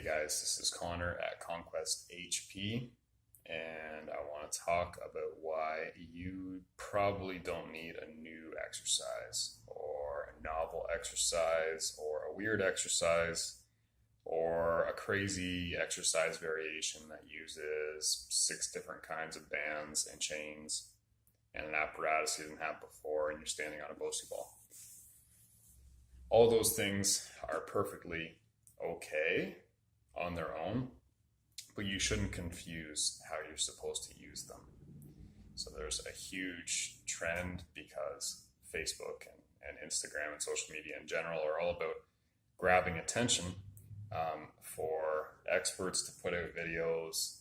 Guys, this is Connor at Conquest HP, and I want to talk about why you probably don't need a new exercise or a novel exercise or a weird exercise or a crazy exercise variation that uses 6 different kinds of bands and chains and an apparatus you didn't have before, and you're standing on a BOSU ball. All those things are perfectly okay on their own, but you shouldn't confuse how you're supposed to use them. So there's a huge trend because Facebook and Instagram and social media in general are all about grabbing attention for experts to put out videos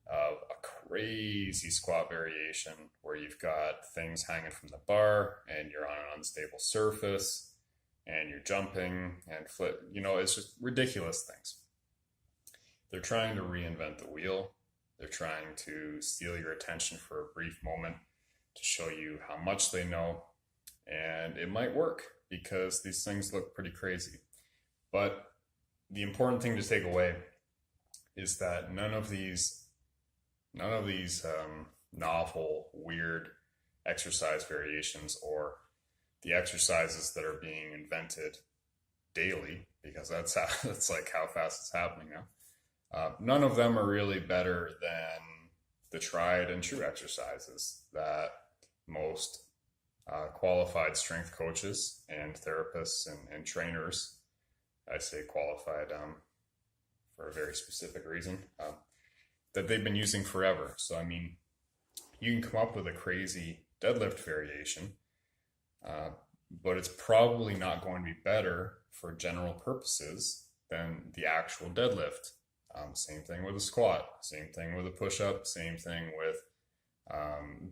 of a crazy squat variation where you've got things hanging from the bar and you're on an unstable surface and you're jumping and flip. It's just ridiculous things. They're trying to reinvent the wheel. They're trying to steal your attention for a brief moment to show you how much they know. And it might work because these things look pretty crazy. But the important thing to take away is that none of these novel, weird exercise variations or the exercises that are being invented daily, because that's like how fast it's happening now. None of them are really better than the tried and true exercises that most qualified strength coaches and therapists and trainers, I say qualified for a very specific reason, that they've been using forever. So, you can come up with a crazy deadlift variation, but it's probably not going to be better for general purposes than the actual deadlift. Same thing with a squat, same thing with a push-up, same thing with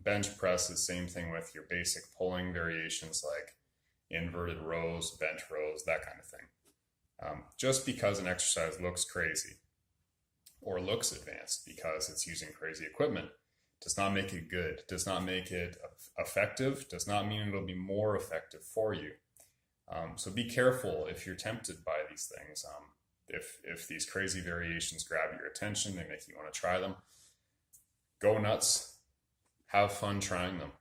bench presses, same thing with your basic pulling variations like inverted rows, bench rows, that kind of thing. Just because an exercise looks crazy or looks advanced because it's using crazy equipment does not make it good, does not make it effective, does not mean it'll be more effective for you. So be careful if you're tempted by these things. If these crazy variations grab your attention, they make you want to try them, go nuts, have fun trying them,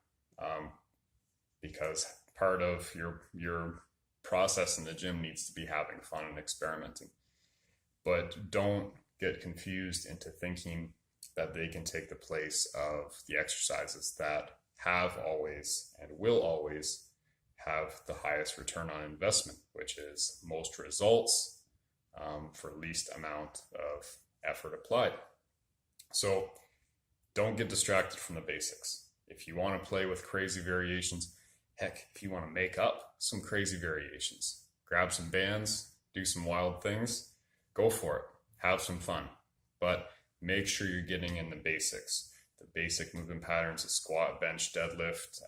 because part of your process in the gym needs to be having fun and experimenting. But don't get confused into thinking that they can take the place of the exercises that have always and will always have the highest return on investment, which is most results for least amount of effort applied. So don't get distracted from the basics. If you want to play with crazy variations, heck, if you want to make up some crazy variations, grab some bands, do some wild things, go for it, have some fun. But make sure you're getting in the basics, the basic movement patterns of squat, bench, deadlift,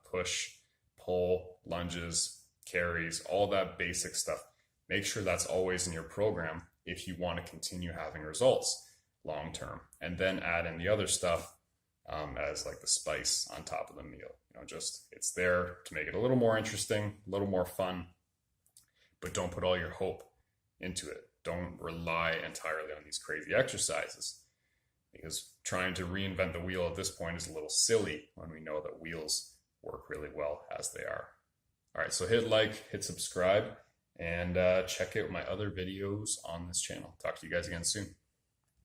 push, pull, lunges, carries, all that basic stuff. Make sure that's always in your program if you want to continue having results long term, and then add in the other stuff as like the spice on top of the meal. It's there to make it a little more interesting, a little more fun, but don't put all your hope into it. Don't rely entirely on these crazy exercises, because trying to reinvent the wheel at this point is a little silly when we know that wheels work really well as they are. All right, so hit like, hit subscribe, and check out my other videos on this channel. Talk to you guys again soon.